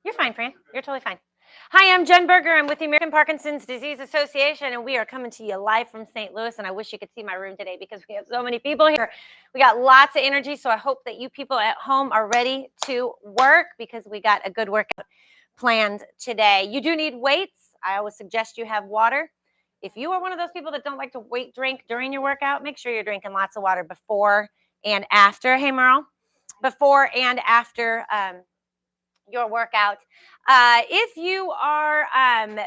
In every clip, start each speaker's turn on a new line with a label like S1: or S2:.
S1: You're fine, Fran. You're totally fine. Hi, I'm Jen Berger. I'm with the American Parkinson's Disease Association, and we are coming to you live from St. Louis. And I wish you could see my room today because we have so many people here. We got lots of energy, so I hope that you people at home are ready to work because we got a good workout planned today. You do need weights. I always suggest you have water. If you are one of those people that don't like to drink during your workout, make sure you're drinking lots of water before and after. Hey, Merle. Before and after your workout. If you are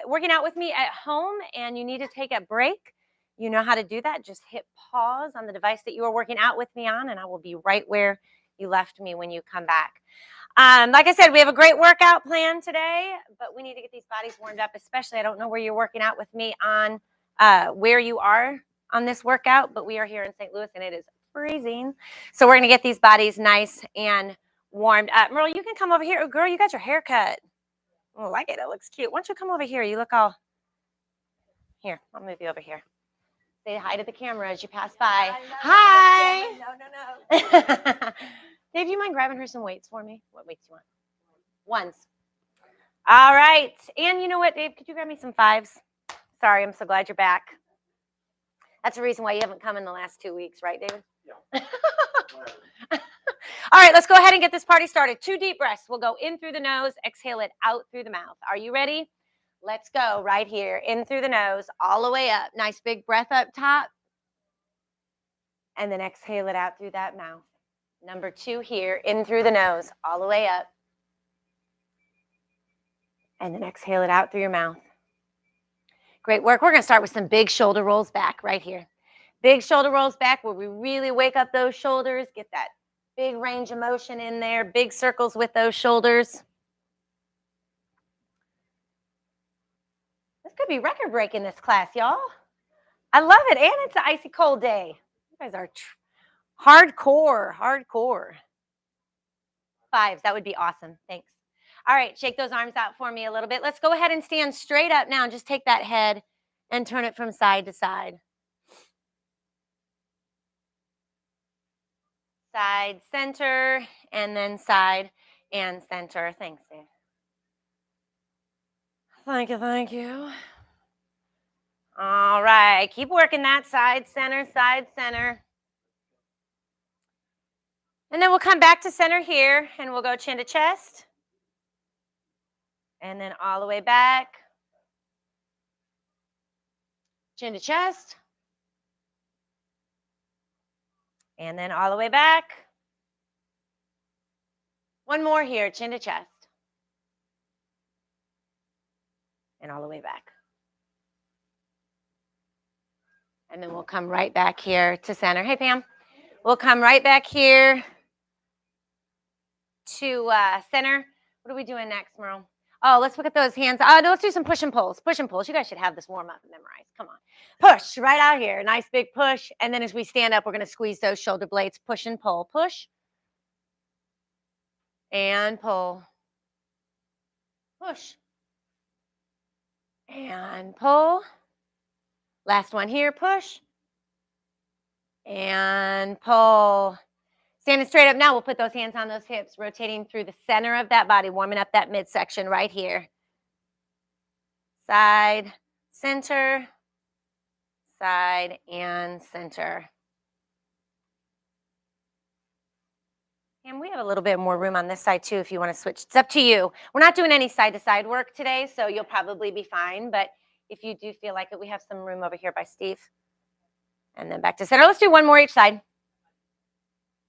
S1: working out with me at home and you need to take a break, you know how to do that. Just hit pause on the device that you are working out with me on, and I will be right where you left me when you come back. Like I said, we have a great workout plan today, but we need to get these bodies warmed up, especially I don't know where you're working out with me on where you are on this workout, but we are here in St. Louis and it is freezing. So we're going to get these bodies nice and warmed up. Merle, you can come over here. Oh, girl, you got your hair cut. I like it. It looks cute. Why don't you come over here? You look all... Here, I'll move you over here. Say hi to the camera as you pass by. Hi. No. Dave, you mind grabbing her some weights for me? What weights do you want? Ones. All right. And you know what, Dave? Could you grab me some fives? Sorry, I'm so glad you're back. That's the reason why you haven't come in the last 2 weeks, right, David? Yeah. All right, let's go ahead and get this party started. 2 deep breaths. We'll go in through the nose, exhale it out through the mouth. Are you ready? Let's go right here. In through the nose, all the way up. Nice big breath up top. And then exhale it out through that mouth. Number 2 here, in through the nose, all the way up. And then exhale it out through your mouth. Great work. We're going to start with some big shoulder rolls back right here. Big shoulder rolls back where we really wake up those shoulders, get that big range of motion in there, big circles with those shoulders. This could be record breaking this class, y'all. I love it. And it's an icy cold day. You guys are hardcore. Fives, that would be awesome. Thanks. All right, shake those arms out for me a little bit. Let's go ahead and stand straight up now and just take that head and turn it from side to side. Side, center, and then side and center. Thanks, Dave. Thank you. All right, keep working that side, center. And then we'll come back to center here, and we'll go chin to chest. And then all the way back. Chin to chest. And then all the way back. One more here, chin to chest. And all the way back. And then we'll come right back here to center. Hey, Pam. We'll come right back here to center. What are we doing next, Merle? Oh, let's look at those hands. No, let's do some push and pulls. Push and pulls. You guys should have this warm up memorized. Come on. Push right out here. Nice big push. And then as we stand up, we're going to squeeze those shoulder blades. Push and pull. Push. And pull. Push. And pull. Last one here. Push. And pull. Standing straight up now, we'll put those hands on those hips, rotating through the center of that body, warming up that midsection right here. Side, center, side, and center. And we have a little bit more room on this side too if you want to switch. It's up to you. We're not doing any side-to-side work today, so you'll probably be fine. But if you do feel like it, we have some room over here by Steve. And then back to center. Let's do one more each side.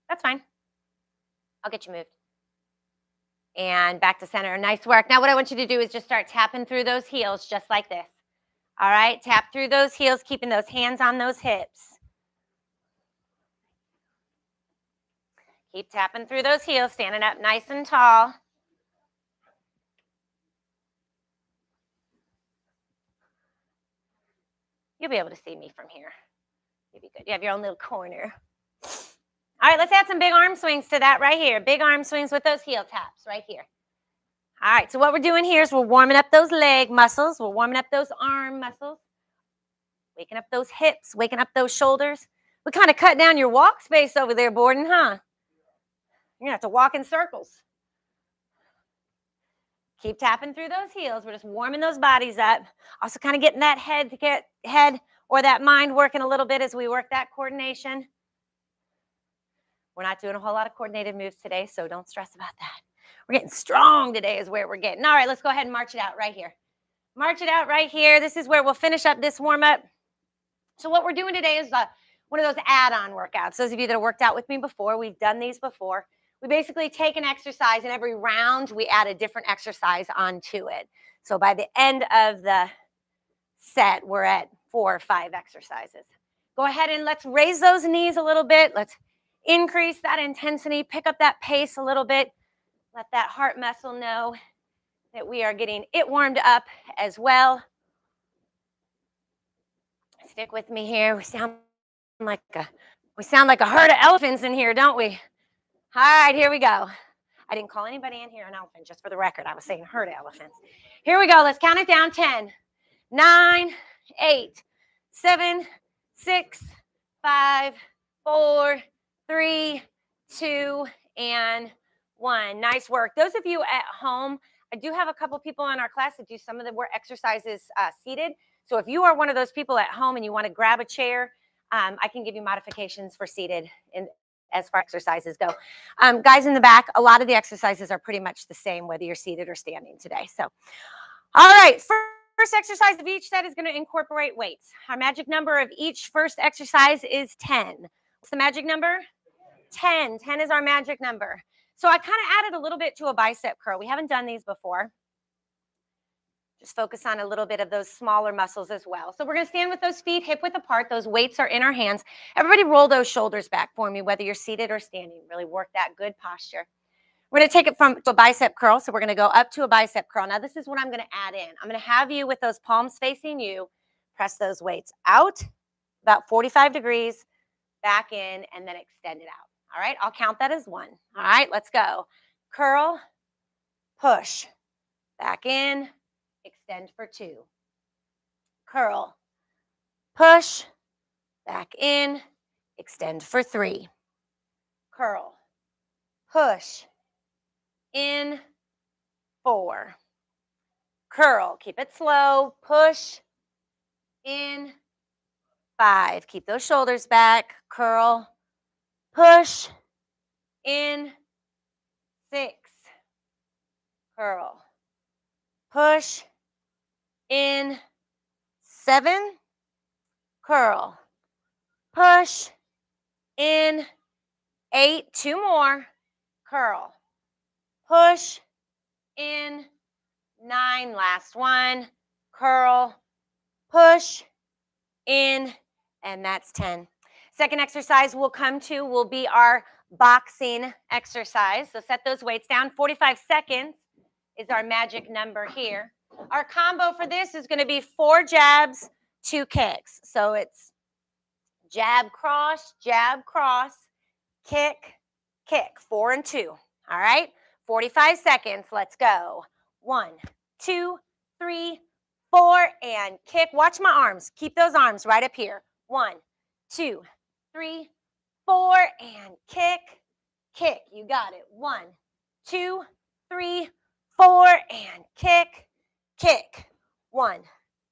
S1: That's fine. I'll get you moved. And back to center. Nice work. Now what I want you to do is just start tapping through those heels just like this. All right, tap through those heels, keeping those hands on those hips. Keep tapping through those heels, standing up nice and tall. You'll be able to see me from here. You'll be good. You have your own little corner. All right, let's add some big arm swings to that right here. Big arm swings with those heel taps right here. All right, so what we're doing here is we're warming up those leg muscles. We're warming up those arm muscles. Waking up those hips, waking up those shoulders. We kind of cut down your walk space over there, Borden, huh? You're going to have to walk in circles. Keep tapping through those heels. We're just warming those bodies up. Also kind of getting that head or that mind working a little bit as we work that coordination. We're not doing a whole lot of coordinated moves today, so don't stress about that. We're getting strong today is where we're getting. All right, let's go ahead and march it out right here. March it out right here. This is where we'll finish up this warm-up. So what we're doing today is one of those add-on workouts. Those of you that have worked out with me before, we've done these before. We basically take an exercise, and every round we add a different exercise onto it. So by the end of the set, we're at 4 or 5 exercises. Go ahead and let's raise those knees a little bit. Let's increase that intensity, pick up that pace a little bit. Let that heart muscle know that we are getting it warmed up as well. Stick with me here. We sound like a herd of elephants in here, don't we? All right, here we go. I didn't call anybody in here an elephant, just for the record. I was saying herd of elephants. Here we go. Let's count it down. 10, 9, 8, 7, 6, 5, 4, 3, 2, and 1. Nice work. Those of you at home, I do have a couple people in our class that do some of the exercises seated. So if you are one of those people at home and you want to grab a chair, I can give you modifications for seated as far as exercises go. Guys in the back, a lot of the exercises are pretty much the same, whether you're seated or standing today. So, all right, first exercise of each set is going to incorporate weights. Our magic number of each first exercise is 10. What's the magic number? 10. 10 is our magic number. So I kind of added a little bit to a bicep curl. We haven't done these before. Just focus on a little bit of those smaller muscles as well. So we're going to stand with those feet hip width apart. Those weights are in our hands. Everybody roll those shoulders back for me, whether you're seated or standing. Really work that good posture. We're going to take it from a bicep curl. So we're going to go up to a bicep curl. Now this is what I'm going to add in. I'm going to have you with those palms facing you. Press those weights out about 45 degrees, back in, and then extend it out. All right, I'll count that as 1. All right, let's go. Curl, push, back in, extend for 2. Curl, push, back in, extend for 3. Curl, push, in, 4. Curl, keep it slow, push, in, 5. Keep those shoulders back. Curl, push, in, 6. Curl, push, in, 7. Curl, push, in, 8. 2 more. Curl, push, in, 9. Last one. Curl, push, in, and that's 10. Second exercise we'll come to will be our boxing exercise. So set those weights down. 45 seconds is our magic number here. Our combo for this is going to be 4 jabs, 2 kicks. So it's jab, cross, kick, kick. 4 and 2. All right? 45 seconds. Let's go. 1, 2, 3, 4, and kick. Watch my arms. Keep those arms right up here. 1, 2, 3, 4, and kick, kick. You got it. 1, 2, 3, 4, and kick, kick. 1,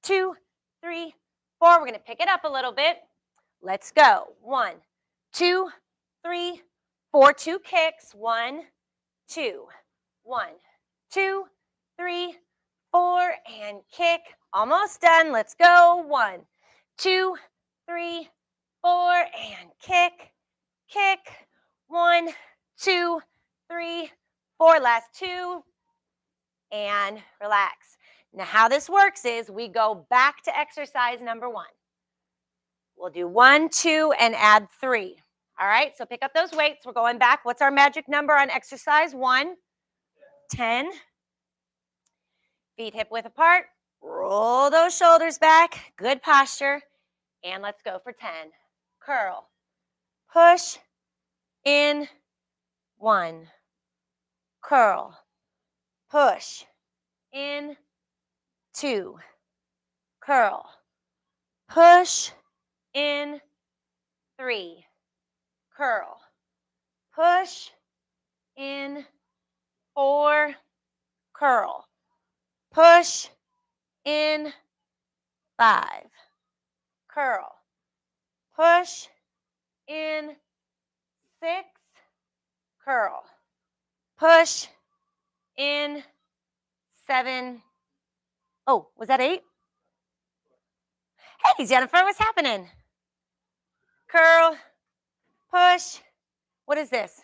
S1: 2, 3, 4. We're going to pick it up a little bit. Let's go. 1, 2, 3, 4. 2 kicks. 1, 2. 1, 2, 3, 4, and kick. Almost done. Let's go. 1, 2, 3, 4, and kick, kick. 1, 2, 3, 4. Last 2, and relax. Now how this works is we go back to exercise number 1. We'll do 1, 2, and add 3. All right, so pick up those weights. We're going back. What's our magic number on exercise 1? 10. Feet hip width apart. Roll those shoulders back. Good posture. And let's go for 10. Curl. Push. In. 1. Curl. Push. In. 2. Curl. Push. In. 3. Curl. Push. In. 4. Curl. push, in, 5, curl, push, in, 6, curl, push, in, 7. Oh, was that 8? Hey, Jennifer, what's happening? Curl, push. What is this?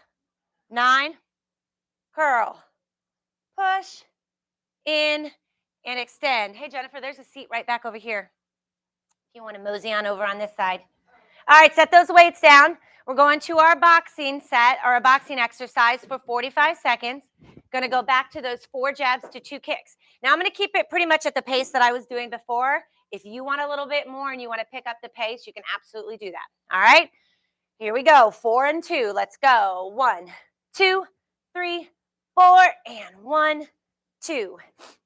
S1: 9, curl, push, in, and extend. Hey, Jennifer, there's a seat right back over here. If you want to mosey on over on this side. All right, set those weights down. We're going to our boxing set or a boxing exercise for 45 seconds. Going to go back to those 4 jabs to 2 kicks. Now I'm going to keep it pretty much at the pace that I was doing before. If you want a little bit more and you want to pick up the pace, you can absolutely do that. All right, here we go. 4 and 2. Let's go. 1, 2, 3, 4, and 1, 2,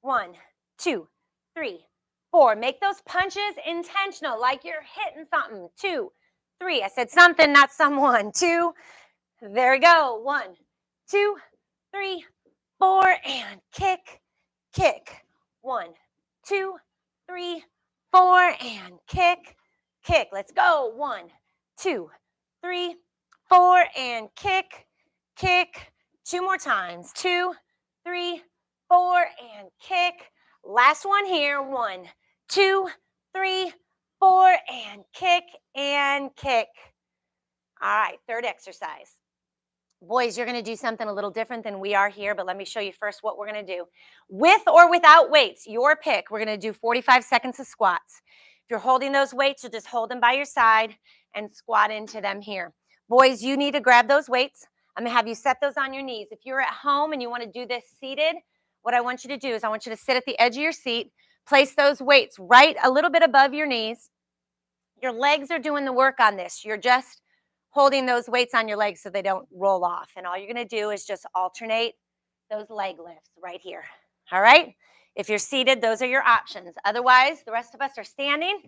S1: 1, 2, 3, 4. Make those punches intentional, like you're hitting something. 2, 3. I said something, not someone. 2. There we go. 1, 2, 3, 4, and kick, kick. 1, 2, 3, 4, and kick, kick. Let's go. 1, 2, 3, 4, and kick, kick. 2 more times. 2, 3, 4, and kick. Last one here. 1, 2, 3, 4, and kick and kick. All right, third exercise. Boys, you're going to do something a little different than we are here, but let me show you first what we're going to do. With or without weights, your pick. We're going to do 45 seconds of squats. If you're holding those weights, you'll just hold them by your side and squat into them here. Boys, you need to grab those weights. I'm going to have you set those on your knees. If you're at home and you want to do this seated, what I want you to do is I want you to sit at the edge of your seat, place those weights right a little bit above your knees. Your legs are doing the work on this. You're just holding those weights on your legs so they don't roll off. And all you're going to do is just alternate those leg lifts right here. All right? If you're seated, those are your options. Otherwise, the rest of us are standing.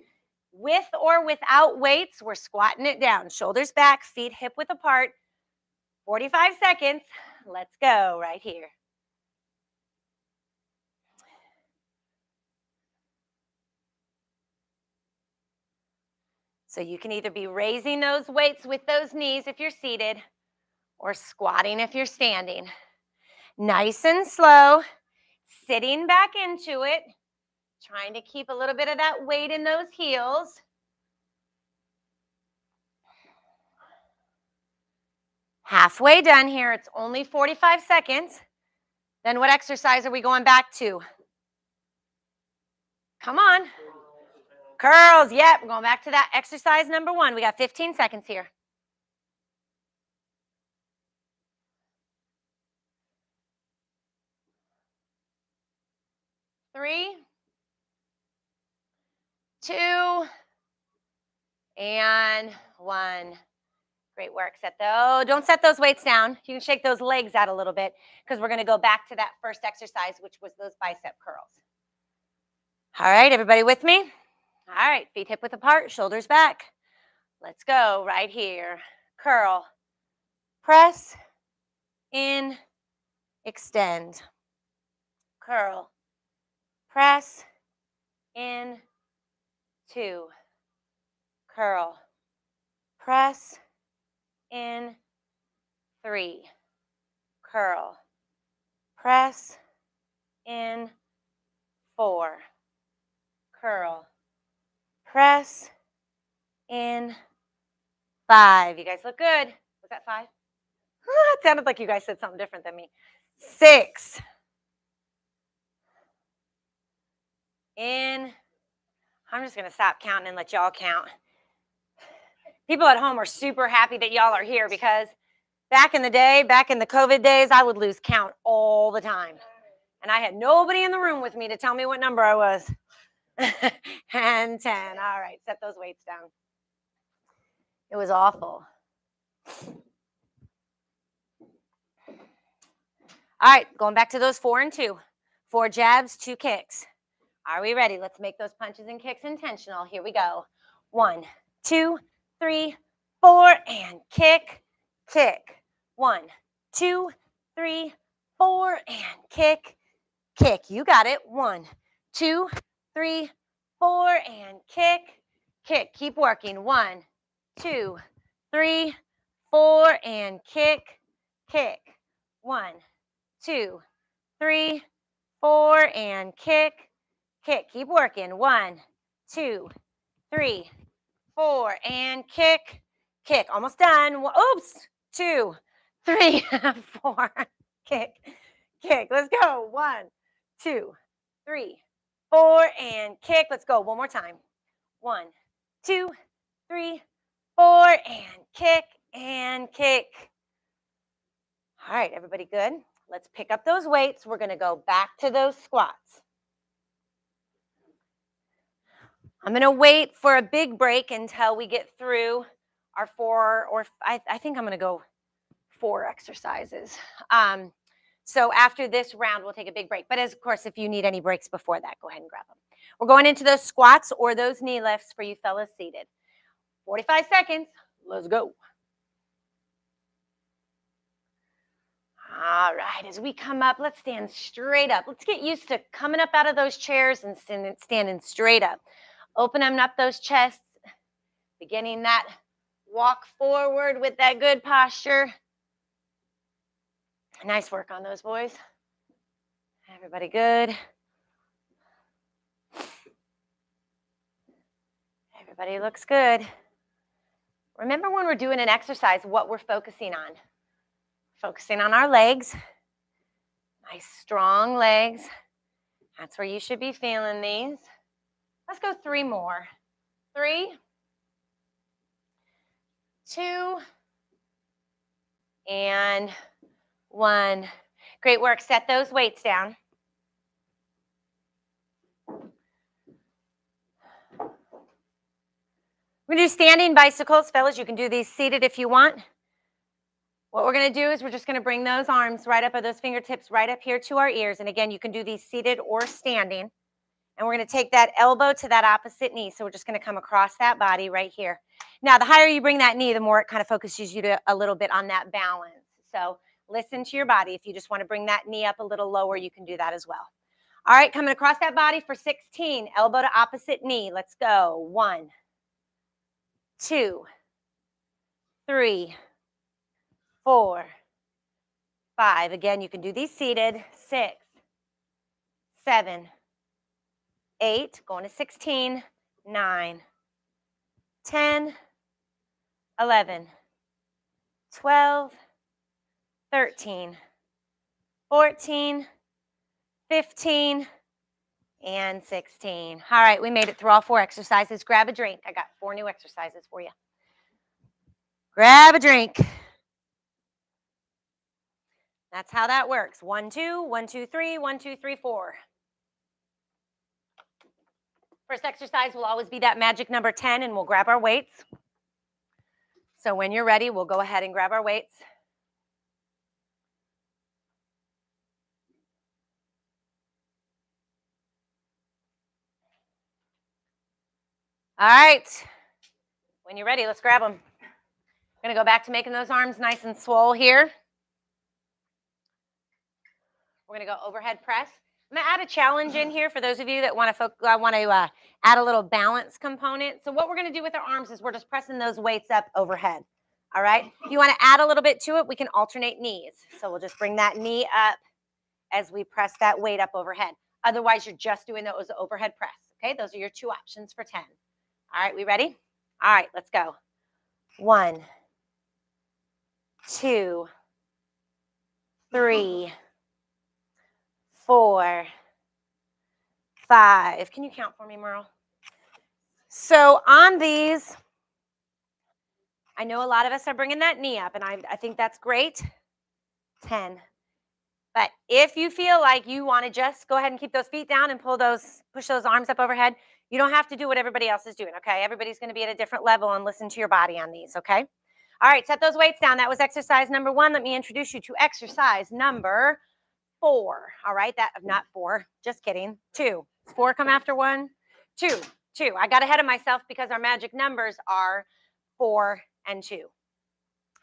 S1: With or without weights, we're squatting it down. Shoulders back, feet hip width apart. 45 seconds. Let's go right here. So you can either be raising those weights with those knees if you're seated or squatting if you're standing. Nice and slow, sitting back into it, trying to keep a little bit of that weight in those heels. Halfway done here. It's only 45 seconds. Then what exercise are we going back to? Come on. Curls. Yep, we're going back to that exercise number 1. We got 15 seconds here. 3, 2, and 1. Great work. Don't set those weights down. You can shake those legs out a little bit because we're going to go back to that first exercise, which was those bicep curls. All right, everybody with me? All right, feet hip width apart, shoulders back. Let's go right here. Curl, press, in, extend. Curl, press, in, 2. Curl, press, in, 3. Curl, press, in, 4. Curl, press, in, 5. You guys look good. Was that 5? It sounded like you guys said something different than me. 6. In. I'm just going to stop counting and let y'all count. People at home are super happy that y'all are here because back in the day, back in the COVID days, I would lose count all the time. And I had nobody in the room with me to tell me what number I was. And 10. All right, set those weights down. It was awful. All right, going back to those 4 and 2. 4 jabs, 2 kicks. Are we ready? Let's make those punches and kicks intentional. Here we go. 1, 2, 3, 4, and kick, kick. 1, 2, 3, 4, and kick, kick. You got it. 1, 2, 3, 4, and kick, kick. Keep working. 1, 2, 3, 4, and kick, kick. 1, 2, 3, 4, and kick, kick. Keep working. 1, 2, 3, 4, and kick, kick. Almost done. Oops. 2, 3, 4. Kick, kick. Let's go. 1, 2, 3, 4, and kick. Let's go. One more time. 1, 2, 3, 4, and kick and kick. All right, everybody good? Let's pick up those weights. We're going to go back to those squats. I'm going to wait for a big break until we get through our 4, or I think I'm going to go 4 exercises. So after this round, we'll take a big break. But of course, if you need any breaks before that, go ahead and grab them. We're going into those squats or those knee lifts for you fellas seated. 45 seconds. Let's go. All right, as we come up, let's stand straight up. Let's get used to coming up out of those chairs and standing straight up. Opening up those chests, beginning that walk forward with that good posture. Nice work on those boys. Everybody good? Everybody looks good. Remember when we're doing an exercise, what we're focusing on. Focusing on our legs. Nice strong legs. That's where you should be feeling these. Let's go 3 more. 3, 2, and 1. Great work. Set those weights down. We're going to do standing bicycles. Fellas, you can do these seated if you want. What we're going to do is we're just going to bring those arms right up, or those fingertips right up here to our ears. And again, you can do these seated or standing. And we're going to take that elbow to that opposite knee. So we're just going to come across that body right here. Now, the higher you bring that knee, the more it kind of focuses you to a little bit on that balance. So listen to your body. If you just want to bring that knee up a little lower, you can do that as well. All right, coming across that body for 16. Elbow to opposite knee. Let's go. 1, 2, 3, 4, 5. Again, you can do these seated. 6, 7, 8, going to 16, 9, 10, 11, 12, 13, 14, 15, and 16. All right, we made it through all 4 exercises. Grab a drink. I got 4 new exercises for you. Grab a drink. That's how that works. 1, 2, 1, 2, 3, 1, 2, 3, 4. First exercise will always be that magic number 10, and we'll grab our weights. So when you're ready, we'll go ahead and grab our weights. All right. When you're ready, let's grab them. We're going to go back to making those arms nice and swole here. We're going to go overhead press. I'm going to add a challenge in here for those of you that want to add a little balance component. So what we're going to do with our arms is we're just pressing those weights up overhead. All right. If you want to add a little bit to it, we can alternate knees. So we'll just bring that knee up as we press that weight up overhead. Otherwise, you're just doing those overhead press. Okay. Those are your 2 options for 10. All right. We ready? All right. Let's go. 1, 2, 3, 4, 5. Can you count for me, Merle? So on these, I know a lot of us are bringing that knee up, and I think that's great. 10. But if you feel like you want to just go ahead and keep those feet down and push those arms up overhead, you don't have to do what everybody else is doing, okay? Everybody's going to be at a different level, and listen to your body on these, okay? All right, set those weights down. That was exercise number 1. Let me introduce you to exercise number 4. All right, not 4, just kidding. 2. Does 4 come after 1? 2. I got ahead of myself because our magic numbers are 4 and 2.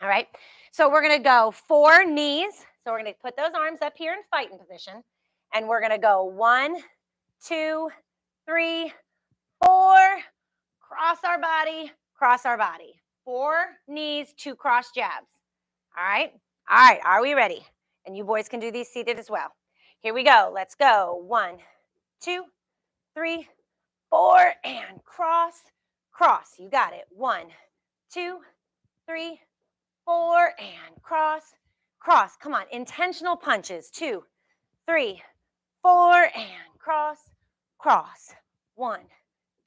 S1: All right, so we're going to go 4 knees. So we're going to put those arms up here in fighting position. And we're going to go 1, 2, 3, 4. Cross our body, cross our body. 4 knees, 2 cross jabs. All right? All right, are we ready? And you boys can do these seated as well. Here we go. Let's go. 1, 2, 3, 4, and cross, cross. You got it. 1, 2, 3, 4, and cross, cross. Come on, intentional punches. 2, 3, 4, and cross, cross. 1,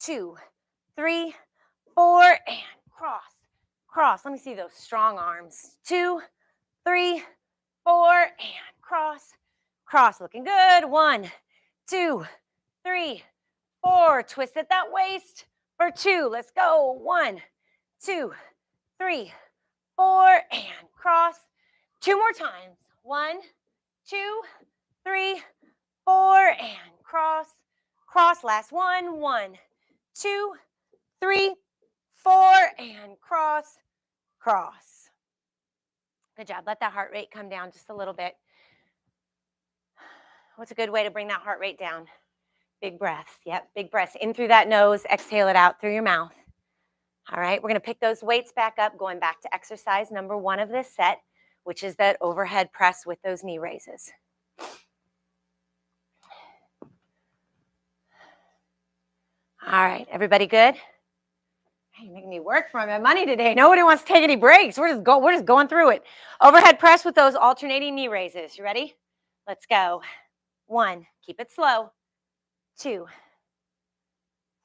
S1: 2, 3, 4, and cross, cross. Let me see those strong arms. 2, 3, 4, and cross, cross. Looking good. 1, 2, 3, 4. Twist at that waist for 2. Let's go. 1, 2, 3, 4, and cross. 2 more times. 1, 2, 3, 4, and cross, cross. Last one. 1, 2, 3, 4, and cross, cross. Good job. Let that heart rate come down just a little bit. What's a good way to bring that heart rate down? Big breaths. Yep, big breaths. In through that nose, exhale it out through your mouth. All right, we're going to pick those weights back up, going back to exercise number 1 of this set, which is that overhead press with those knee raises. All right, everybody good? Hey, you're making me work for my money today. Nobody wants to take any breaks. We're just going through it. Overhead press with those alternating knee raises. You ready? Let's go. 1, keep it slow. 2,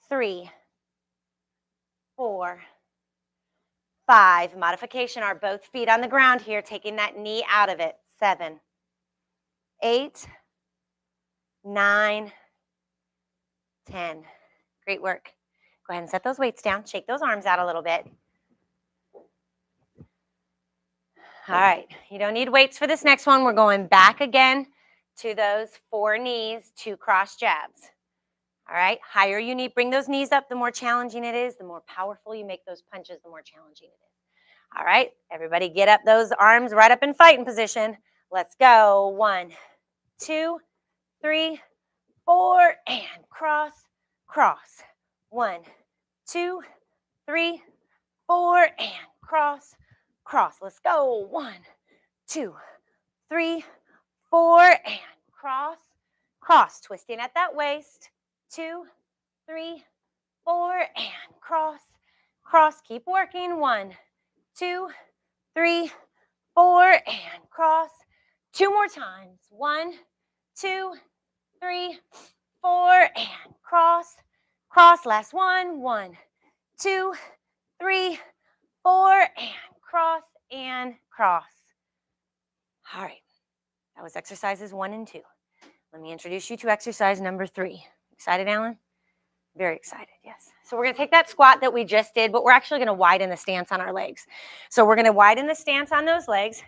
S1: 3, 4, 5. Modification are both feet on the ground here, taking that knee out of it. 7, 8, 9, 10. Great work. Go ahead and set those weights down. Shake those arms out a little bit. All right. You don't need weights for this next one. We're going back again to those 4 knees, 2 cross jabs. All right. Higher you need, bring those knees up, the more challenging it is. The more powerful you make those punches, the more challenging it is. All right. Everybody get up those arms right up in fighting position. Let's go. 1, 2, 3, 4, and cross, cross. 1, 2, 3, 4, and cross, cross. Let's go. 1, 2, 3, 4, and cross, cross. Twisting at that waist. 2, 3, 4, and cross, cross. Keep working. 1, 2, 3, 4, and cross. 2 more times. 1, 2, 3, 4, and cross, cross. Last one. 1, 2, 3, 4, and cross and cross. All right. That was exercises 1 and 2. Let me introduce you to exercise number 3. Excited, Alan? Very excited, yes. So we're going to take that squat that we just did, but we're actually going to widen the stance on our legs. So we're going to widen the stance on those legs.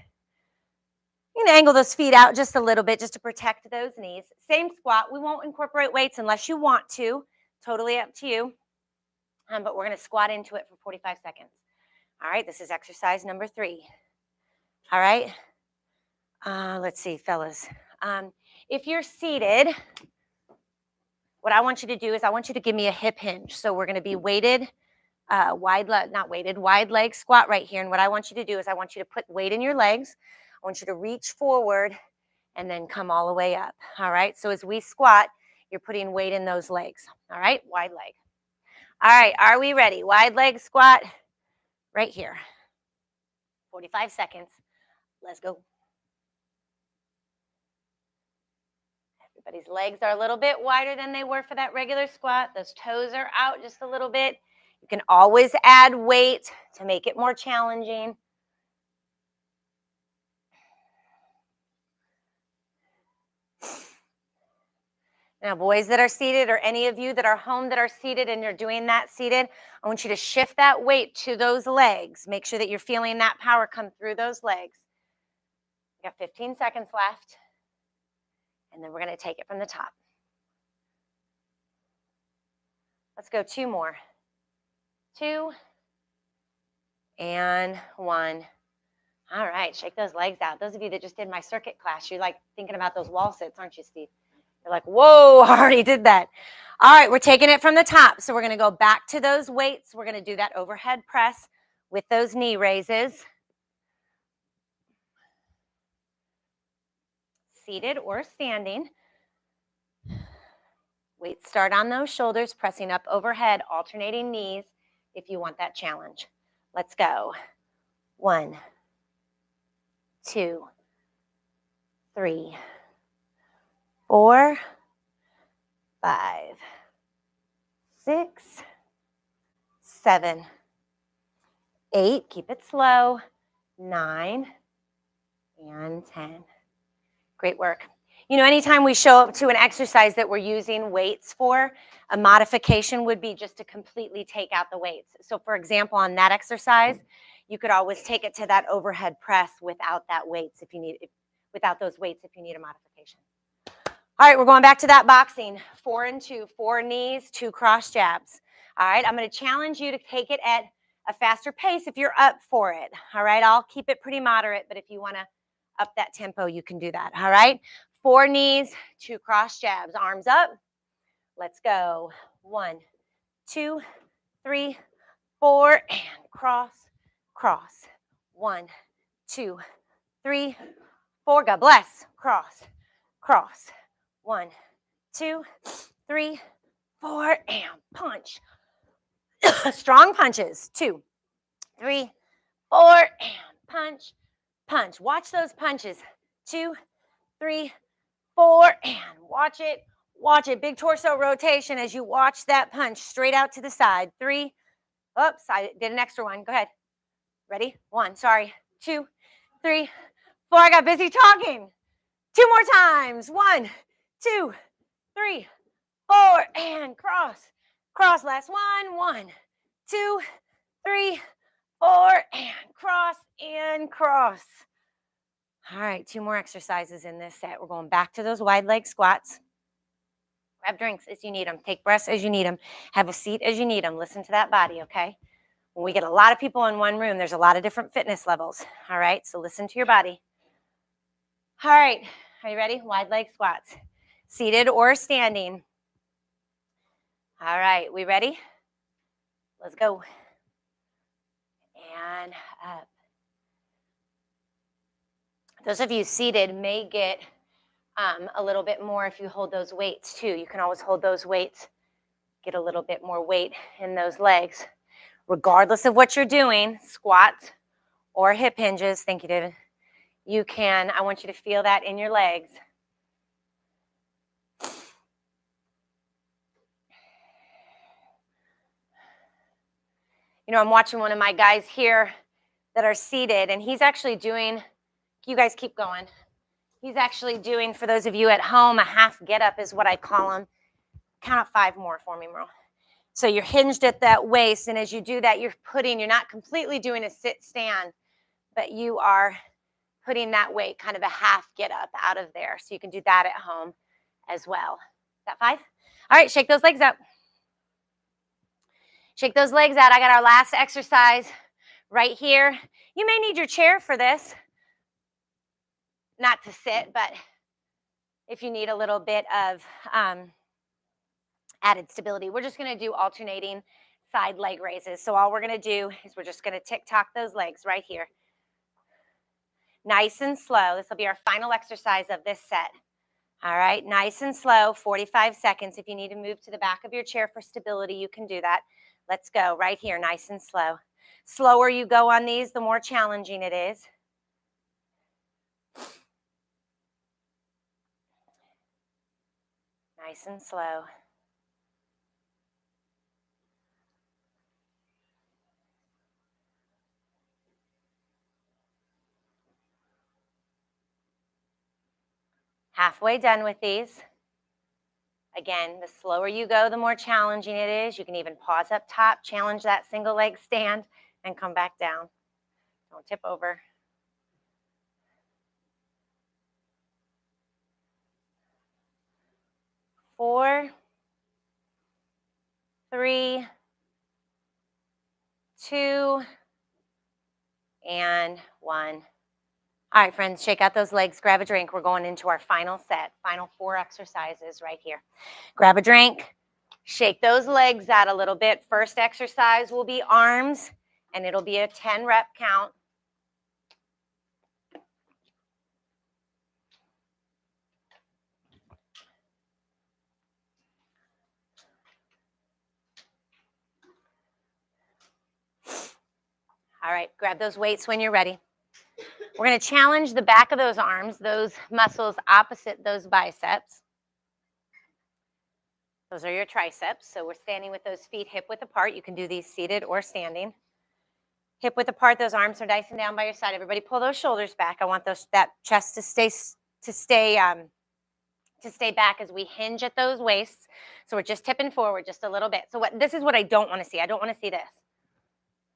S1: You're going to angle those feet out just a little bit just to protect those knees. Same squat. We won't incorporate weights unless you want to. Totally up to you. But we're going to squat into it for 45 seconds. All right, this is exercise number 3. All right. Let's see, fellas. If you're seated, what I want you to do is I want you to give me a hip hinge. So we're going to be weighted, wide leg squat right here. And what I want you to do is I want you to put weight in your legs. I want you to reach forward and then come all the way up. All right. So as we squat, you're putting weight in those legs. All right. Wide leg. All right. Are we ready? Wide leg squat right here. 45 seconds. Let's go. Everybody's legs are a little bit wider than they were for that regular squat. Those toes are out just a little bit. You can always add weight to make it more challenging. Now, boys that are seated, or any of you that are home that are seated and you're doing that seated, I want you to shift that weight to those legs. Make sure that you're feeling that power come through those legs. We got 15 seconds left. And then we're going to take it from the top. Let's go 2 more. 2 and 1. All right, shake those legs out. Those of you that just did my circuit class, you're like thinking about those wall sits, aren't you, Steve? You're like, whoa, I already did that. All right, we're taking it from the top. So we're going to go back to those weights. We're going to do that overhead press with those knee raises. Seated or standing. Weights start on those shoulders, pressing up overhead, alternating knees if you want that challenge. Let's go. 1, 2, 3, 4, 5, 6, 7, 8. Keep it slow. 9 and 10. Great work. You know, anytime we show up to an exercise that we're using weights for, a modification would be just to completely take out the weights. So for example, on that exercise, you could always take it to that overhead press without that weights if you need, without those weights if you need a modification. All right, we're going back to that boxing. 4 and 2, 4 knees, 2 cross jabs. All right, I'm going to challenge you to take it at a faster pace if you're up for it. All right, I'll keep it pretty moderate, but if you want to up that tempo, you can do that. All right, 4 knees, 2 cross jabs, arms up. Let's go. 1, 2, 3, 4, and cross, cross. 1, 2, 3, 4. God bless. Cross, cross. 1, 2, 3, 4, and punch. Strong punches. 2, 3, 4, and punch, punch. Watch those punches. 2, 3, 4, and watch it. Watch it. Big torso rotation as you watch that punch straight out to the side. 3. Oops, I did an extra one. Go ahead. Ready? 1. Sorry. 2, 3, 4. I got busy talking. 2 more times. 1, 2, 3, 4, and cross. Cross. Last one. 1, 2, 3, 4, and cross and cross. All right, 2 more exercises in this set. We're going back to those wide leg squats. Grab drinks as you need them. Take breaths as you need them. Have a seat as you need them. Listen to that body, okay? When we get a lot of people in one room, there's a lot of different fitness levels. All right, so listen to your body. All right, are you ready? Wide leg squats. Seated or standing. All right, we ready? Let's go. And up. Those of you seated may get a little bit more if you hold those weights too. You can always hold those weights, get a little bit more weight in those legs. Regardless of what you're doing, squats or hip hinges, thank you, David, you can, I want you to feel that in your legs. You know, I'm watching one of my guys here that are seated, and he's actually doing, you guys keep going. He's actually doing, for those of you at home, a half get up is what I call them. Count up 5 more for me, Merle. So you're hinged at that waist, and as you do that, you're not completely doing a sit stand, but you are putting that weight, kind of a half get up out of there. So you can do that at home as well. Is that 5? All right, shake those legs out. Shake those legs out. I got our last exercise right here. You may need your chair for this. Not to sit, but if you need a little bit of added stability. We're just going to do alternating side leg raises. So all we're going to do is we're just going to tick-tock those legs right here. Nice and slow. This will be our final exercise of this set. All right, nice and slow, 45 seconds. If you need to move to the back of your chair for stability, you can do that. Let's go right here, nice and slow. Slower you go on these, the more challenging it is. Nice and slow. Halfway done with these. Again, the slower you go, the more challenging it is. You can even pause up top, challenge that single leg stand, and come back down. Don't tip over. Four, 3, 2, and 1. All right, friends, shake out those legs, grab a drink. We're going into our final set, final 4 exercises right here. Grab a drink, shake those legs out a little bit. First exercise will be arms, and it'll be a 10 rep count. All right, grab those weights when you're ready. We're going to challenge the back of those arms, those muscles opposite those biceps. Those are your triceps. So we're standing with those feet hip width apart. You can do these seated or standing. Hip width apart, those arms are dicing down by your side. Everybody pull those shoulders back. I want that chest to stay back as we hinge at those waists. So we're just tipping forward just a little bit. So this is what I don't want to see. I don't want to see this.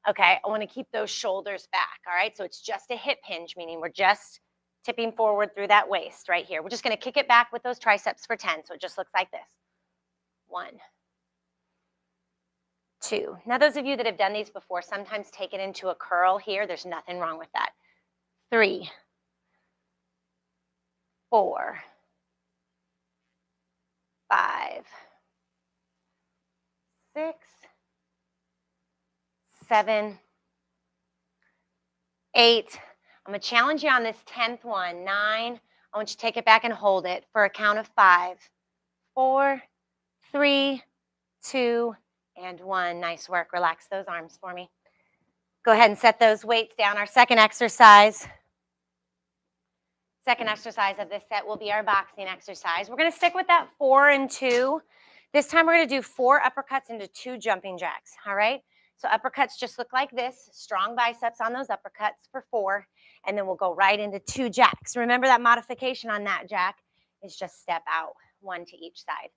S1: Okay, I want to keep those shoulders back, all right? So it's just a hip hinge, meaning we're just tipping forward through that waist right here. We're just going to kick it back with those triceps for 10, so it just looks like this. 1, 2. Now, those of you that have done these before, sometimes take it into a curl here. There's nothing wrong with that. 3, 4, 5, 6, 7, 8. I'm going to challenge you on this 10th one. 9. I want you to take it back and hold it for a count of 5, 4, 3, 2, and 1. Nice work. Relax those arms for me. Go ahead and set those weights down. Our second exercise. Second exercise of this set will be our boxing exercise. We're going to stick with that 4 and 2. This time we're going to do 4 uppercuts into 2 jumping jacks. All right? So uppercuts just look like this. Strong biceps on those uppercuts for 4. And then we'll go right into 2 jacks. Remember that modification on that jack is just step out, 1 to each side.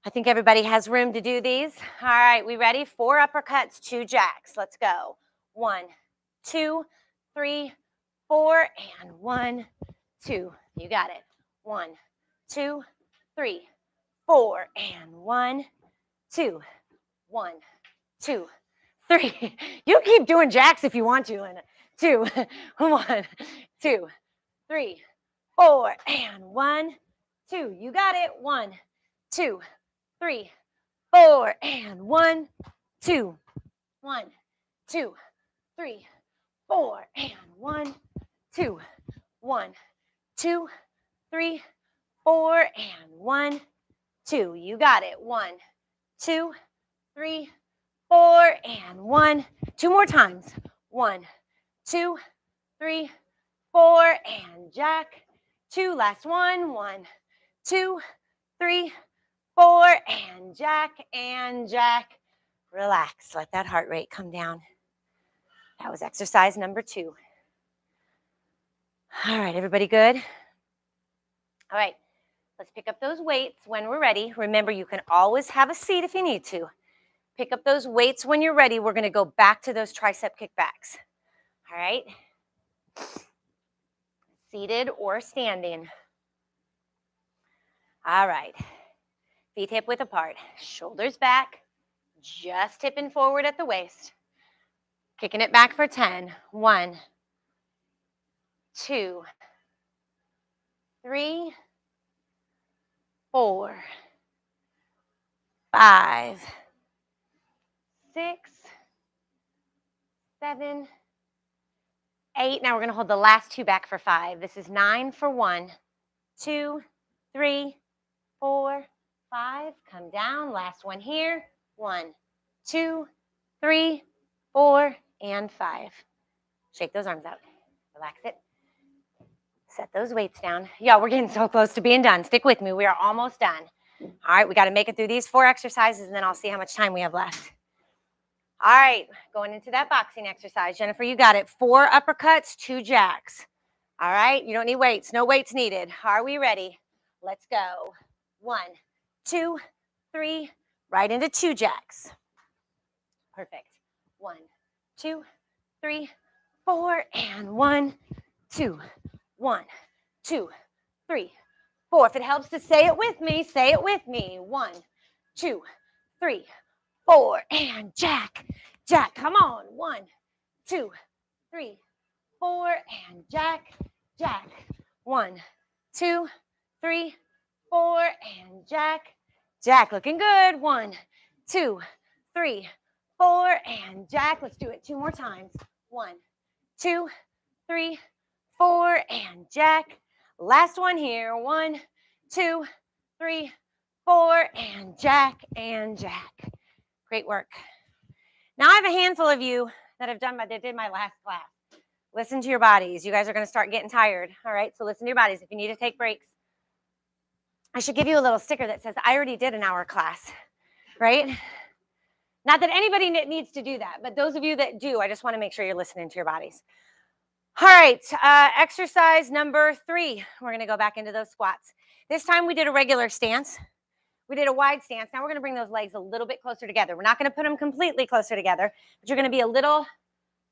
S1: I think everybody has room to do these. All right, we ready? 4 uppercuts, 2 jacks. Let's go. 1, 2, 3, 4, and 1, 2. You got it. 1, 2, 3, 4, and 1, 2. 1, 2, 3. You keep doing jacks if you want to, Linda. 2, 1, 2, 3, 4, and 1, 2. You got it. 1, 2, 3, 4, and 1, 2. 1, 2, 3, 4, and 1, 2. 1, 2, 3, 4, and 1, 2. You got it. 1, 2, 3, 4, and 1. 2 more times. 1, 2, 3, 4, and jack. 2. Last one. 1, 2, 3, 4, and jack, and jack. Relax. Let that heart rate come down. That was exercise number 2. All right, everybody good? All right, let's pick up those weights when we're ready. Remember, you can always have a seat if you need to. Pick up those weights when you're ready. We're going to go back to those tricep kickbacks. All right? Seated or standing. All right. Feet hip width apart. Shoulders back. Just tipping forward at the waist. Kicking it back for 10. 1, 2, 3, 4, 5, 6, 7, 8. Now we're going to hold the last 2 back for 5. This is 9 for 1, 2, 3, 4, 5. Come down. Last one here. 1, 2, 3, 4, and 5. Shake those arms out. Relax it. Set those weights down. Y'all, we're getting so close to being done. Stick with me. We are almost done. All right, we got to make it through these 4 exercises, and then I'll see how much time we have left. All right, going into that boxing exercise. Jennifer, you got it. 4 uppercuts, 2 jacks. All right, you don't need weights. No weights needed. Are we ready? Let's go. 1, 2, 3, right into 2 jacks. Perfect. 1, 2, 3, 4, and 1, 2. 1, 2, 3, 4. If it helps to say it with me, say it with me. 1, 2, 3, 4, and jack, jack. Come on. 1, 2, 3, 4, and jack, jack. 1, 2, 3, 4, and jack. Jack, looking good. 1, 2, 3, 4, and jack. Let's do it 2 more times. 1, 2, 3, 4, and jack. Last one here. 1, 2, 3, 4, and jack and jack. Great work. Now I have a handful of you that did my last class. Listen to your bodies. You guys are going to start getting tired. All right. So listen to your bodies. If you need to take breaks, I should give you a little sticker that says, I already did an hour class, right? Not that anybody needs to do that, but those of you that do, I just want to make sure you're listening to your bodies. All right. Exercise number 3. We're going to go back into those squats. This time we did a regular stance. We did a wide stance. Now we're going to bring those legs a little bit closer together. We're not going to put them completely closer together, but you're going to be a little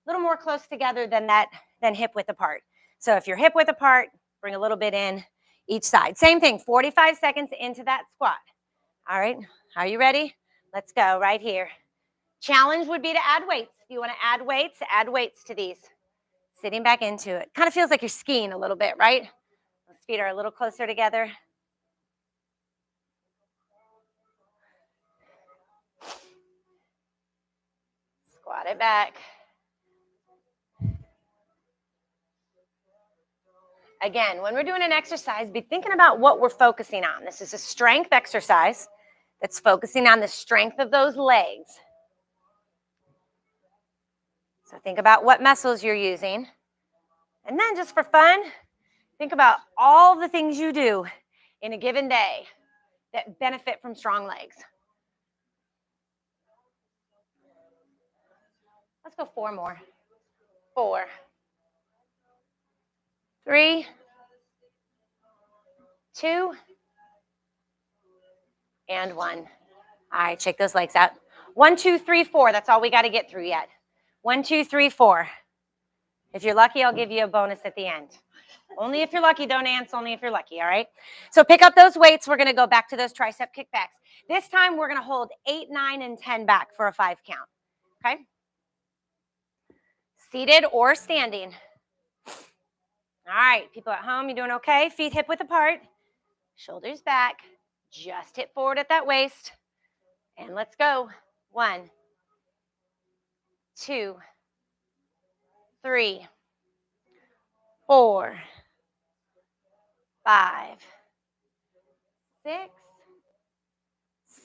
S1: more close together than hip width apart. So if you're hip width apart, bring a little bit in each side. Same thing, 45 seconds into that squat. All right, are you ready? Let's go right here. Challenge would be to add weights. If you want to add weights to these. Sitting back into it. Kind of feels like you're skiing a little bit, right? Those feet are a little closer together. Squat it back. Again, when we're doing an exercise, be thinking about what we're focusing on. This is a strength exercise that's focusing on the strength of those legs. So think about what muscles you're using. And then just for fun, think about all the things you do in a given day that benefit from strong legs. Let's go 4 more. 4, 3, 2, and 1. All right, check those legs out. 1, 2, 3, 4. That's all we got to get through yet. 1, 2, 3, 4. If you're lucky, I'll give you a bonus at the end. Only if you're lucky, don't answer. Only if you're lucky, all right? So pick up those weights. We're going to go back to those tricep kickbacks. This time, we're going to hold 8, 9, and 10 back for a 5 count, okay? Seated or standing. All right, people at home, you doing okay? Feet hip width apart. Shoulders back. Just hip forward at that waist. And let's go. 1, 2, 3, 4, 5, 6,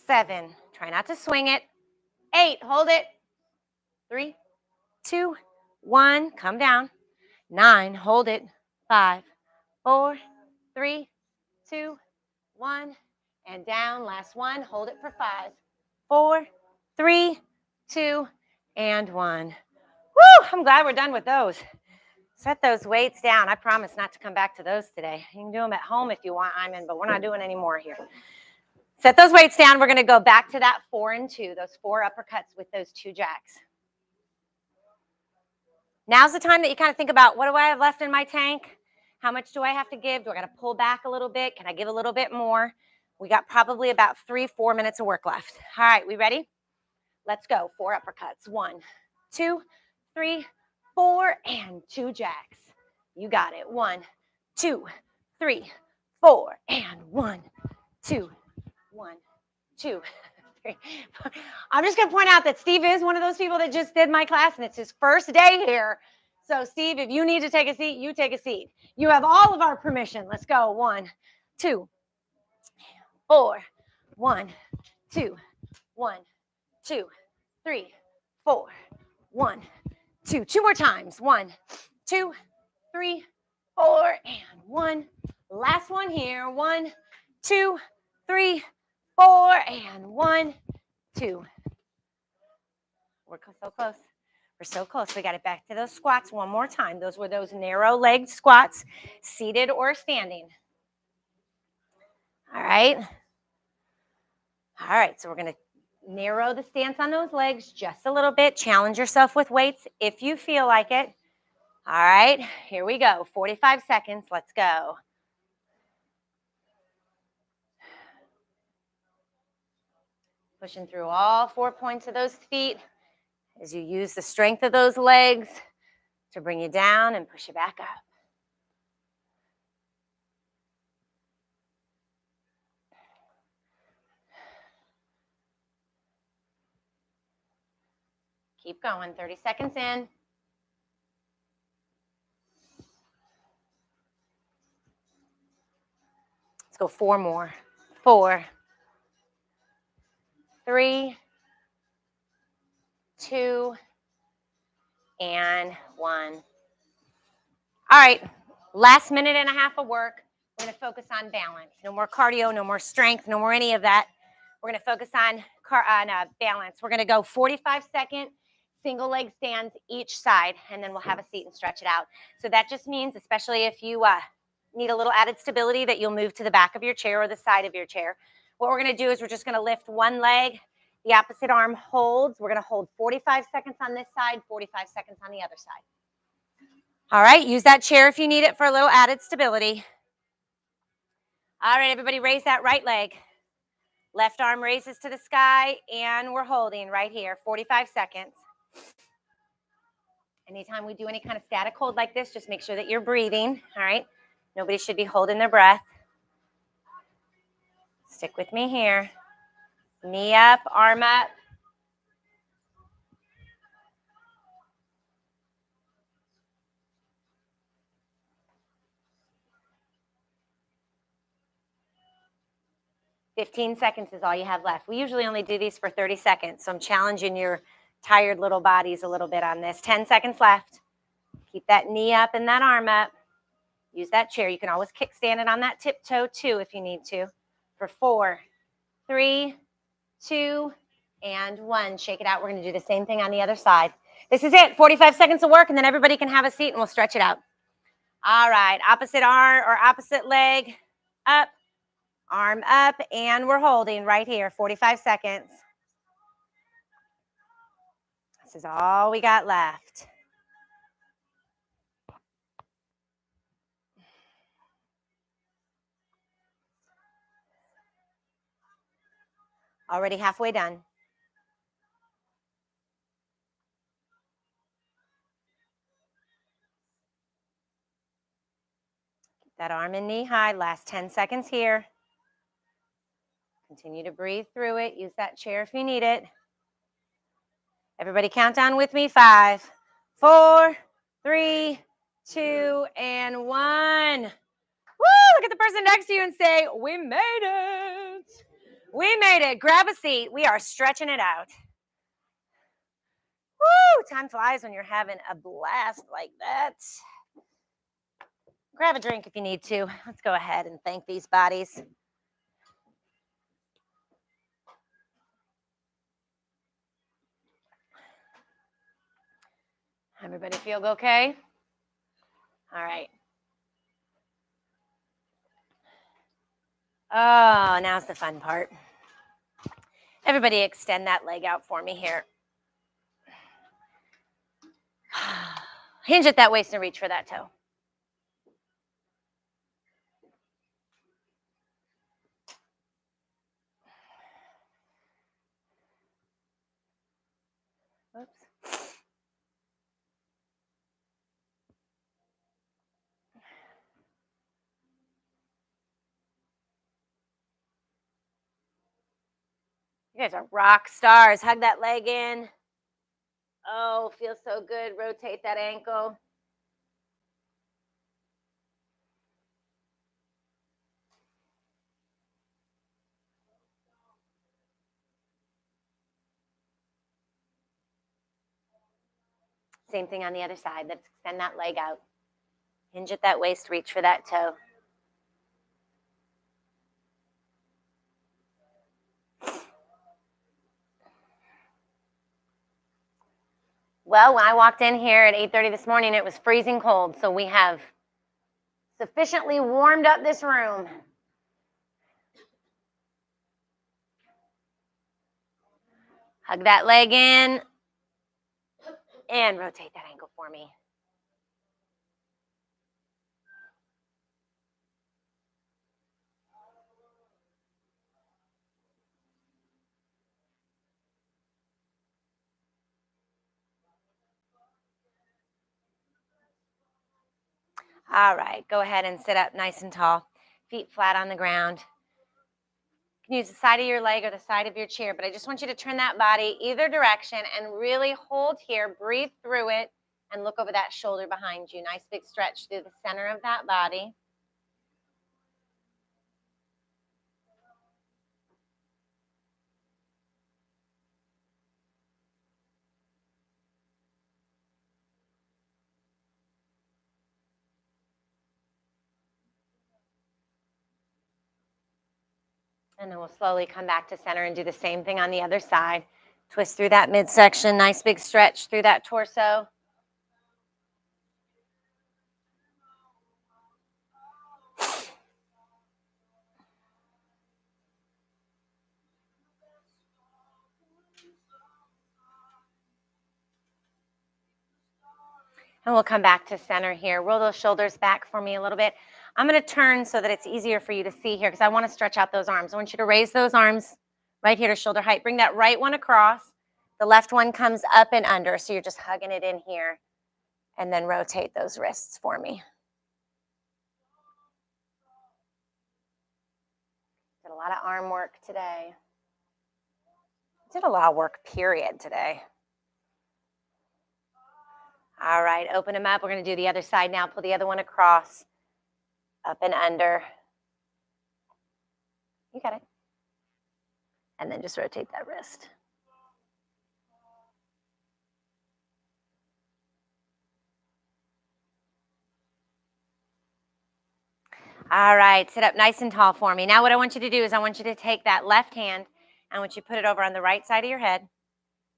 S1: 7. Try not to swing it. 8. Hold it. 3, 2, 1. Come down. 9. Hold it. 5, 4, 3, 2, 1. And down. Last one. Hold it for 5, 4, 3, 2, and 1. Woo! I'm glad we're done with those. Set those weights down. I promise not to come back to those today. You can do them at home if you want, but we're not doing any more here. Set those weights down. We're going to go back to that 4 and 2, those 4 uppercuts with those 2 jacks. Now's the time that you kind of think about, what do I have left in my tank? How much do I have to give? Do I got to pull back a little bit? Can I give a little bit more? We got probably about 3-4 minutes of work left. All right, we ready? Let's go. 4 uppercuts. 1, 2, 3, 4, and 2 jacks. You got it. 1, 2, 3, 4, and 1, 2, 1, 2, 3, 4. I'm just going to point out that Steve is one of those people that just did my class, and it's his first day here. So, Steve, if you need to take a seat, you take a seat. You have all of our permission. Let's go. 1, 2, 4, 1, 2, 1, 2, 3, 4, 1, 2. 2 more times. 1, 2, 3, 4, and 1. Last one here. 1, 2, 3, 4, and 1, 2. We're so close. We're so close. We got it back to those squats one more time. Those were those narrow-legged squats, seated or standing. All right. All right, so we're going to narrow the stance on those legs just a little bit. Challenge yourself with weights if you feel like it. All right, here we go. 45 seconds. Let's go. Pushing through all 4 points of those feet as you use the strength of those legs to bring you down and push you back up. Keep going. 30 seconds in. Let's go 4 more. 4, 3, 2, and 1. All right, last minute and a half of work. We're going to focus on balance. No more cardio, no more strength, no more any of that. We're going to focus on balance. We're going to go 45-second single leg stands each side, and then we'll have a seat and stretch it out. So that just means, especially if you need a little added stability, that you'll move to the back of your chair or the side of your chair. What we're going to do is we're just going to lift one leg. The opposite arm holds. We're going to hold 45 seconds on this side, 45 seconds on the other side. All right, use that chair if you need it for a little added stability. All right, everybody raise that right leg. Left arm raises to the sky, and we're holding right here, 45 seconds. Anytime we do any kind of static hold like this, just make sure that you're breathing, all right? Nobody should be holding their breath. Stick with me here. Knee up, arm up. "15 seconds is all you have left. We usually only do these for 30 seconds, so I'm challenging your tired little bodies a little bit on this. 10 seconds left. Keep that knee up and that arm up. Use that chair. You can always kickstand it on that tiptoe too if you need to. For 4, 3, 2, and 1. Shake it out. We're going to do the same thing on the other side. This is it. 45 seconds of work, and then everybody can have a seat, and we'll stretch it out. All right. Opposite arm or opposite leg up. Arm up, and we're holding right here, 45 seconds. This is all we got left. Already halfway done. Keep that arm and knee high. Last 10 seconds here. Continue to breathe through it. Use that chair if you need it. Everybody count down with me. 5, 4, 3, 2, and 1. Woo! Look at the person next to you and say, "We made it. We made it." Grab a seat. We are stretching it out. Woo! Time flies when you're having a blast like that. Grab a drink if you need to. Let's go ahead and thank these bodies. Everybody feel okay? All right. Oh, now's the fun part. Everybody extend that leg out for me here. Hinge at that waist and reach for that toe. Oops. You guys are rock stars. Hug that leg in. Oh, feels so good. Rotate that ankle. Same thing on the other side. Let's extend that leg out. Hinge at that waist. Reach for that toe. Well, when I walked in here at 8:30 this morning, it was freezing cold. So we have sufficiently warmed up this room. Hug that leg in and rotate that ankle for me. All right, go ahead and sit up nice and tall. Feet flat on the ground. can use the side of your leg or the side of your chair, but I just want you to turn that body either direction and really hold here, breathe through it, and look over that shoulder behind you. Nice big stretch through the center of that body. And then we'll slowly come back to center and do the same thing on the other side. Twist through that midsection, nice big stretch through that torso. And we'll come back to center here. Roll those shoulders back for me a little bit. I'm going to turn so that it's easier for you to see here because I want to stretch out those arms. I want you to raise those arms right here to shoulder height. Bring that right one across. The left one comes up and under, so you're just hugging it in here. And then rotate those wrists for me. Did a lot of arm work today. Did a lot of work, period, today. All right, open them up. We're going to do the other side now. Pull the other one across, up and under. You got it. And then just rotate that wrist. All right, sit up nice and tall for me. Now what I want you to do is I want you to take that left hand, and I want you to put it over on the right side of your head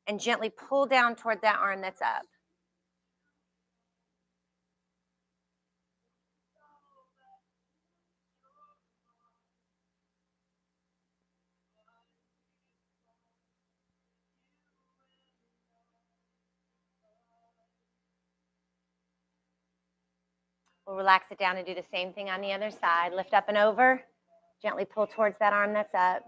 S1: and gently pull down toward that arm that's up. We'll relax it down and do the same thing on the other side. Lift up and over. Gently pull towards that arm that's up.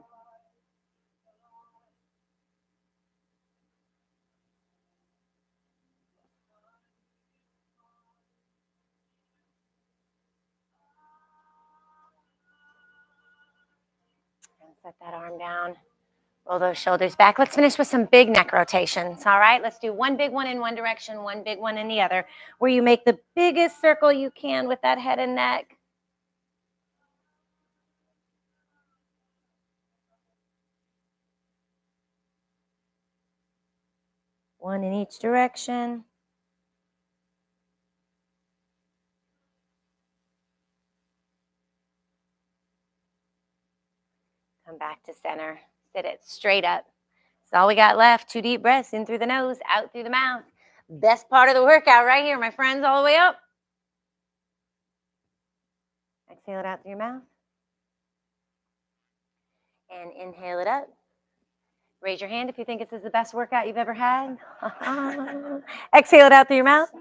S1: And set that arm down. Roll those shoulders back. Let's finish with some big neck rotations, all right? Let's do one big one in one direction, one big one in the other, where you make the biggest circle you can with that head and neck. One in each direction. Come back to center. Sit it straight up. That's all we got left. 2 deep breaths in through the nose, out through the mouth. Best part of the workout right here, my friends, all the way up. Exhale it out through your mouth. And inhale it up. Raise your hand if you think this is the best workout you've ever had. Exhale it out through your mouth.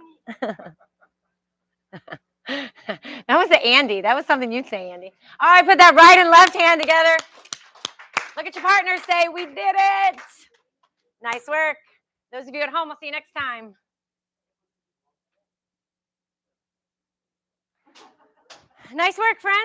S1: That was the Andy. That was something you'd say, Andy. All right, put that right and left hand together. Look at your partner, say, we did it. Nice work. Those of you at home, we'll see you next time. Nice work, friends.